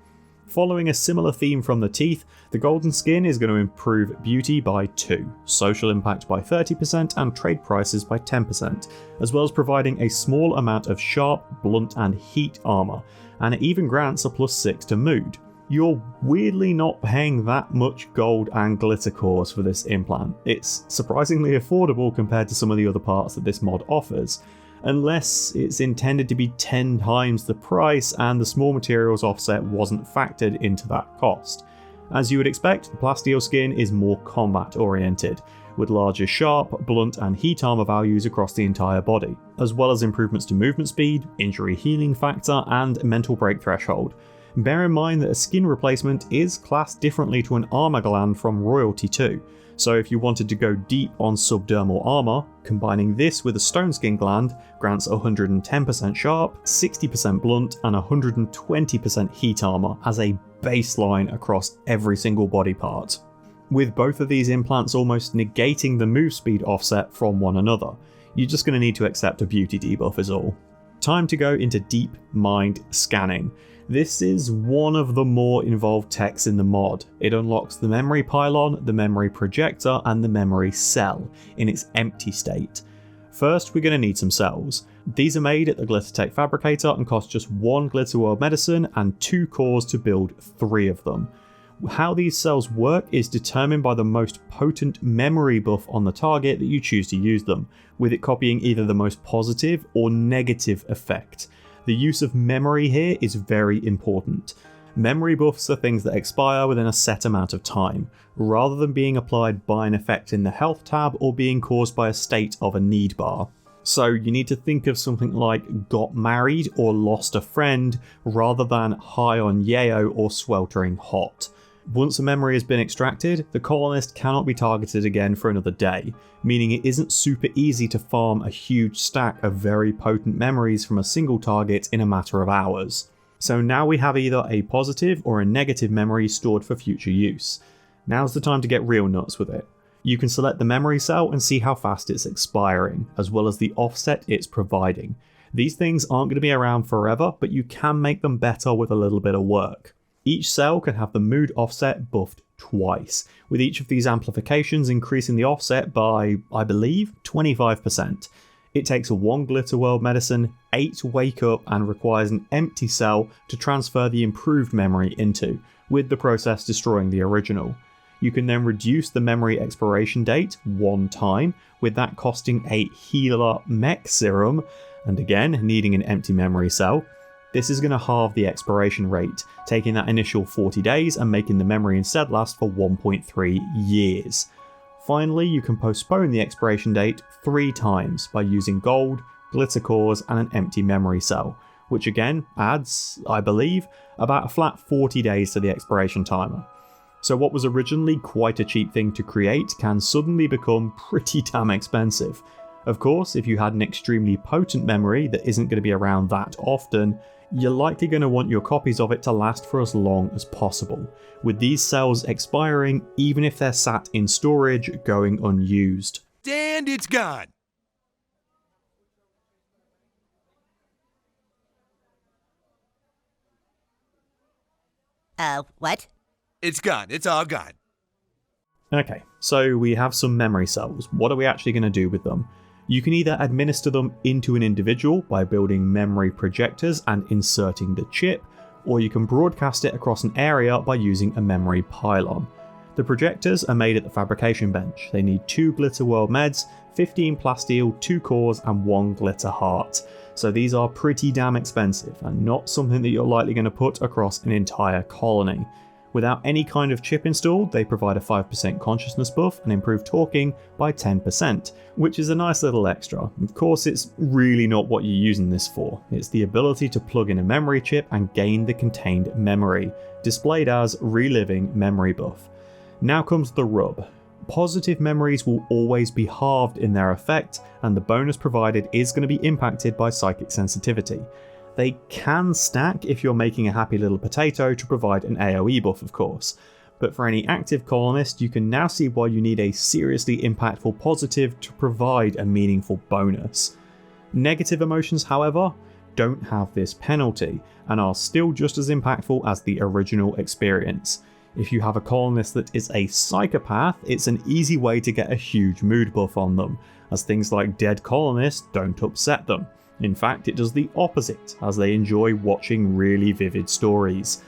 Following a similar theme from the teeth, the golden skin is going to improve beauty by 2, social impact by 30% and trade prices by 10%, as well as providing a small amount of sharp, blunt and heat armour, and it even grants a +6 to mood. You're weirdly not paying that much gold and Glittercores for this implant. It's surprisingly affordable compared to some of the other parts that this mod offers, unless it's intended to be 10 times the price and the small materials offset wasn't factored into that cost. As you would expect, the plasteel skin is more combat oriented, with larger sharp, blunt and heat armor values across the entire body, as well as improvements to movement speed, injury healing factor and mental break threshold. Bear in mind that a skin replacement is classed differently to an armor gland from royalty too, so if you wanted to go deep on subdermal armor, combining this with a stone skin gland grants 110% sharp, 60% blunt and 120% heat armor as a baseline across every single body part, with both of these implants almost negating the move speed offset from one another. You're just going to need to accept a beauty debuff is all. Time to go into deep mind scanning. This is one of the more involved techs in the mod. It unlocks the memory pylon, the memory projector and the memory cell in its empty state. First, we're going to need some cells. These are made at the Glittertech Fabricator and cost just 1 Glitterworld Medicine and 2 cores to build 3 of them. How these cells work is determined by the most potent memory buff on the target that you choose to use them, with it copying either the most positive or negative effect. The use of memory here is very important. Memory buffs are things that expire within a set amount of time, rather than being applied by an effect in the health tab or being caused by a state of a need bar. So you need to think of something like got married or lost a friend, rather than high on yayo or sweltering hot. Once a memory has been extracted, the colonist cannot be targeted again for another day, meaning it isn't super easy to farm a huge stack of very potent memories from a single target in a matter of hours. So now we have either a positive or a negative memory stored for future use. Now's the time to get real nuts with it. You can select the memory cell and see how fast it's expiring, as well as the offset it's providing. These things aren't going to be around forever, but you can make them better with a little bit of work. Each cell can have the mood offset buffed twice, with each of these amplifications increasing the offset by, I believe, 25%. It takes a 1 Glitterworld Medicine, 8 Wake Up and requires an empty cell to transfer the improved memory into, with the process destroying the original. You can then reduce the memory expiration date 1 time, with that costing a healer mech serum, and again needing an empty memory cell. This is going to halve the expiration rate, taking that initial 40 days and making the memory instead last for 1.3 years. Finally, you can postpone the expiration date 3 times by using gold, Glittercores and an empty memory cell, which again adds, I believe, about a flat 40 days to the expiration timer. So what was originally quite a cheap thing to create can suddenly become pretty damn expensive. Of course, if you had an extremely potent memory that isn't going to be around that often, you're likely going to want your copies of it to last for as long as possible, with these cells expiring even if they're sat in storage going unused. And it's gone! What? It's gone. It's all gone. Okay, so we have some memory cells. What are we actually going to do with them? You can either administer them into an individual by building memory projectors and inserting the chip, or you can broadcast it across an area by using a memory pylon. The projectors are made at the fabrication bench. They need 2 Glitterworld meds, 15 plasteel, 2 cores and 1 Glitterheart. So these are pretty damn expensive and not something that you're likely going to put across an entire colony. Without any kind of chip installed, they provide a 5% consciousness buff and improve talking by 10%, which is a nice little extra. Of course, it's really not what you're using this for. It's the ability to plug in a memory chip and gain the contained memory, displayed as reliving memory buff. Now comes the rub. Positive memories will always be halved in their effect, and the bonus provided is going to be impacted by psychic sensitivity. They can stack if you're making a happy little potato to provide an AoE buff, of course, but for any active colonist you can now see why you need a seriously impactful positive to provide a meaningful bonus. Negative emotions, however, don't have this penalty and are still just as impactful as the original experience. If you have a colonist that is a psychopath, it's an easy way to get a huge mood buff on them, as things like dead colonists don't upset them. In fact, it does the opposite, as they enjoy watching really vivid stories.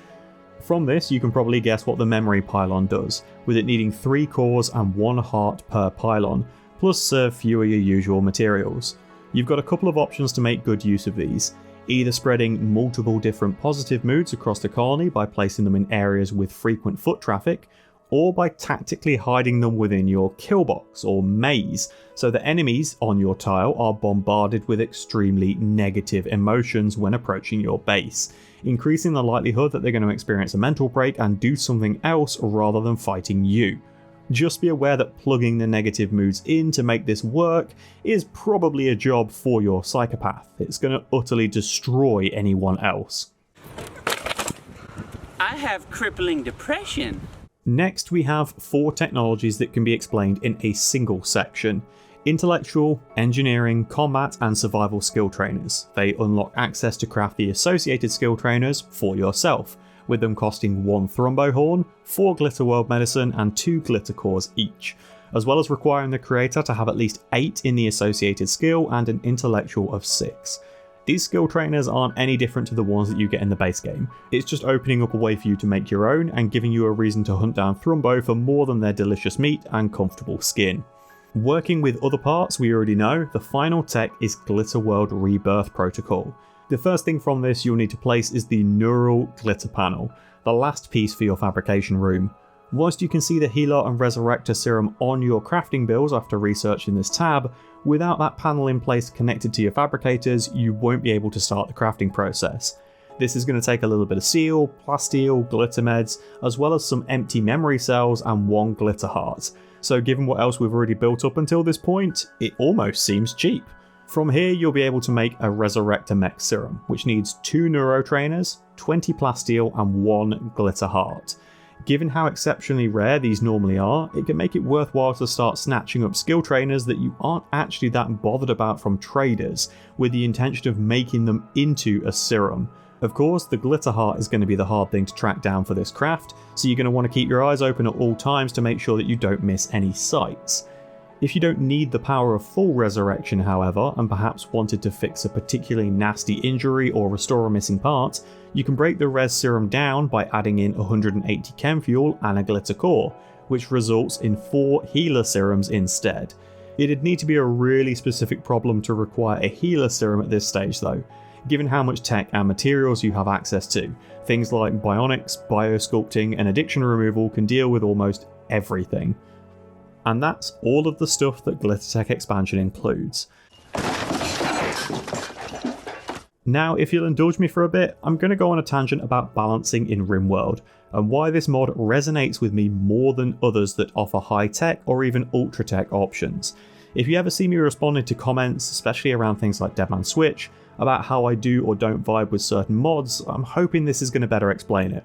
From this, you can probably guess what the memory pylon does, with it needing 3 cores and 1 heart per pylon, plus serve fewer your usual materials. You've got a couple of options to make good use of these, either spreading multiple different positive moods across the colony by placing them in areas with frequent foot traffic, or by tactically hiding them within your kill box or maze, so that enemies on your tile are bombarded with extremely negative emotions when approaching your base, increasing the likelihood that they're going to experience a mental break and do something else rather than fighting you. Just be aware that plugging the negative moods in to make this work is probably a job for your psychopath. It's going to utterly destroy anyone else. I have crippling depression. Next, we have 4 technologies that can be explained in a single section. Intellectual, engineering, combat, and survival skill trainers. They unlock access to craft the associated skill trainers for yourself, with them costing 1 Thrombohorn, 4 Glitterworld Medicine, and 2 Glittercores each, as well as requiring the creator to have at least 8 in the associated skill and an intellectual of 6. These skill trainers aren't any different to the ones that you get in the base game. It's just opening up a way for you to make your own and giving you a reason to hunt down Thrombo for more than their delicious meat and comfortable skin. Working with other parts we already know, the final tech is Glitterworld Rebirth Protocol. The first thing from this you'll need to place is the Neural Glitter Panel, the last piece for your fabrication room. Whilst you can see the Healer and Resurrector Serum on your crafting bills after researching this tab, without that panel in place connected to your fabricators, you won't be able to start the crafting process. This is going to take a little bit of seal, plasteel, glitter meds, as well as some empty memory cells and 1 glitter heart. So given what else we've already built up until this point, it almost seems cheap. From here you'll be able to make a Resurrector Mech Serum, which needs 2 Neuro Trainers, 20 plasteel and 1 glitter heart. Given how exceptionally rare these normally are, it can make it worthwhile to start snatching up skill trainers that you aren't actually that bothered about from traders, with the intention of making them into a serum. Of course, the glitter heart is going to be the hard thing to track down for this craft, so you're going to want to keep your eyes open at all times to make sure that you don't miss any sights. If you don't need the power of full resurrection, however, and perhaps wanted to fix a particularly nasty injury or restore a missing part, you can break the res serum down by adding in 180 chem fuel and a glitter core, which results in 4 healer serums instead. It'd need to be a really specific problem to require a healer serum at this stage though, given how much tech and materials you have access to. Things like bionics, biosculpting and addiction removal can deal with almost everything. And that's all of the stuff that Glittertech Expansion includes. Now, if you'll indulge me for a bit, I'm going to go on a tangent about balancing in Rimworld, and why this mod resonates with me more than others that offer high-tech or even ultra-tech options. If you ever see me responding to comments, especially around things like Deadman Switch, about how I do or don't vibe with certain mods, I'm hoping this is going to better explain it.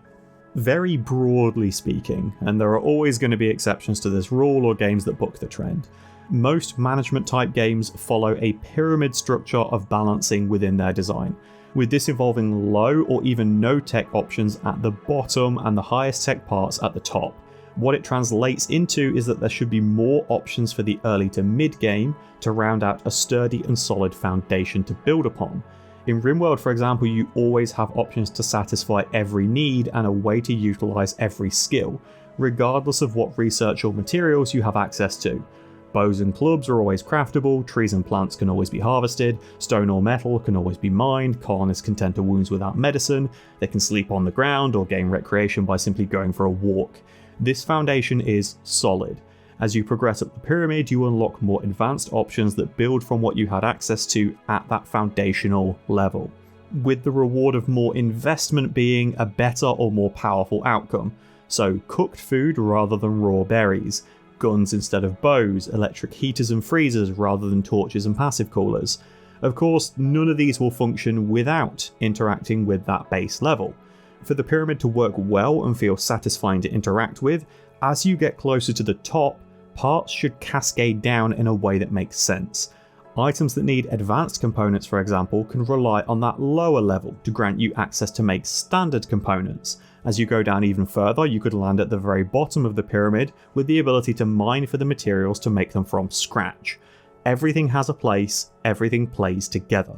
Very broadly speaking, and there are always going to be exceptions to this rule or games that buck the trend, most management type games follow a pyramid structure of balancing within their design, with this involving low or even no tech options at the bottom and the highest tech parts at the top. What it translates into is that there should be more options for the early to mid game to round out a sturdy and solid foundation to build upon. In Rimworld, for example, you always have options to satisfy every need and a way to utilise every skill, regardless of what research or materials you have access to. Bows and clubs are always craftable, trees and plants can always be harvested, stone or metal can always be mined, colonists can tend to wounds without medicine, they can sleep on the ground or gain recreation by simply going for a walk. This foundation is solid. As you progress up the pyramid, you unlock more advanced options that build from what you had access to at that foundational level, with the reward of more investment being a better or more powerful outcome. So cooked food rather than raw berries, guns instead of bows, electric heaters and freezers rather than torches and passive coolers. Of course, none of these will function without interacting with that base level. For the pyramid to work well and feel satisfying to interact with, as you get closer to the top, parts should cascade down in a way that makes sense. Items that need advanced components, for example, can rely on that lower level to grant you access to make standard components. As you go down even further, you could land at the very bottom of the pyramid with the ability to mine for the materials to make them from scratch. Everything has a place, everything plays together.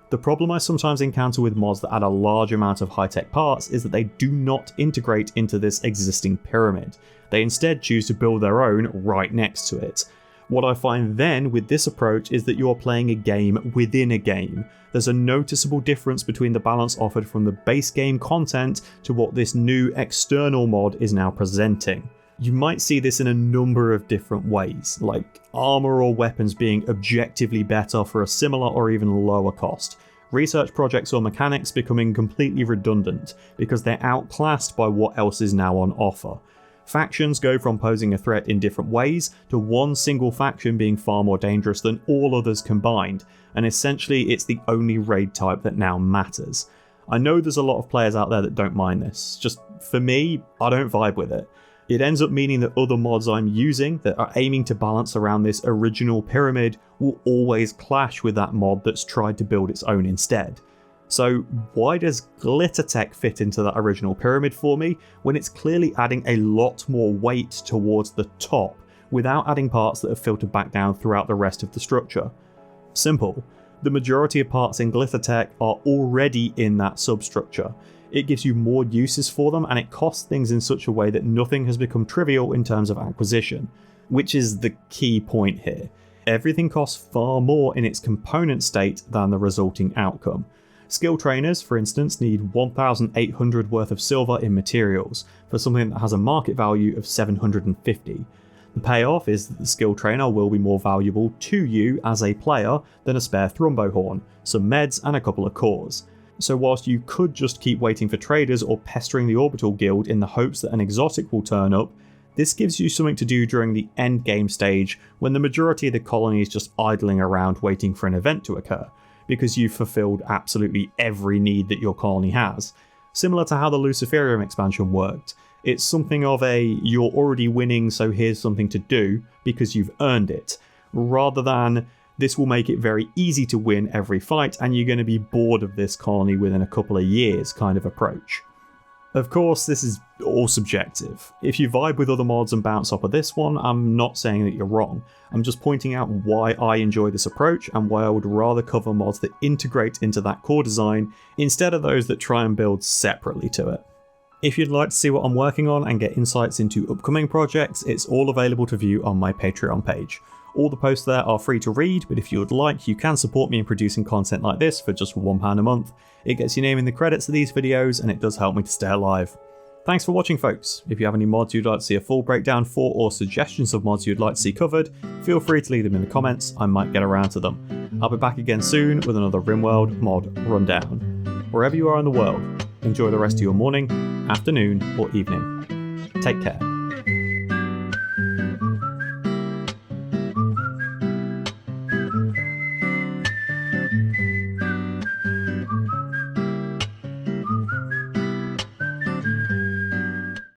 The problem I sometimes encounter with mods that add a large amount of high-tech parts is that they do not integrate into this existing pyramid. They instead choose to build their own right next to it. What I find then with this approach is that you're playing a game within a game. There's a noticeable difference between the balance offered from the base game content to what this new external mod is now presenting. You might see this in a number of different ways, like armor or weapons being objectively better for a similar or even lower cost, research projects or mechanics becoming completely redundant because they're outclassed by what else is now on offer. Factions go from posing a threat in different ways to one single faction being far more dangerous than all others combined, and essentially it's the only raid type that now matters. I know there's a lot of players out there that don't mind this, just for me, I don't vibe with it. It ends up meaning that other mods I'm using that are aiming to balance around this original pyramid will always clash with that mod that's tried to build its own instead. So why does Glittertech fit into that original pyramid for me when it's clearly adding a lot more weight towards the top without adding parts that have filtered back down throughout the rest of the structure? Simple. The majority of parts in Glittertech are already in that substructure. It gives you more uses for them and it costs things in such a way that nothing has become trivial in terms of acquisition, which is the key point here. Everything costs far more in its component state than the resulting outcome. Skill trainers, for instance, need 1,800 worth of silver in materials for something that has a market value of 750. The payoff is that the skill trainer will be more valuable to you as a player than a spare thrombo horn, some meds and a couple of cores. So whilst you could just keep waiting for traders or pestering the Orbital Guild in the hopes that an exotic will turn up, this gives you something to do during the end game stage when the majority of the colony is just idling around waiting for an event to occur, because you've fulfilled absolutely every need that your colony has. Similar to how the Luciferium expansion worked. It's something of a you're already winning so here's something to do because you've earned it, rather than this will make it very easy to win every fight and you're going to be bored of this colony within a couple of years kind of approach. Of course, this is all subjective. If you vibe with other mods and bounce off of this one, I'm not saying that you're wrong. I'm just pointing out why I enjoy this approach and why I would rather cover mods that integrate into that core design instead of those that try and build separately to it. If you'd like to see what I'm working on and get insights into upcoming projects, it's all available to view on my Patreon page. All the posts there are free to read, but if you would like, you can support me in producing content like this for just £1 a month. It gets your name in the credits of these videos, and it does help me to stay alive. Thanks for watching, folks. If you have any mods you'd like to see a full breakdown for, or suggestions of mods you'd like to see covered, feel free to leave them in the comments, I might get around to them. I'll be back again soon with another Rimworld mod rundown. Wherever you are in the world, enjoy the rest of your morning, afternoon, or evening. Take care.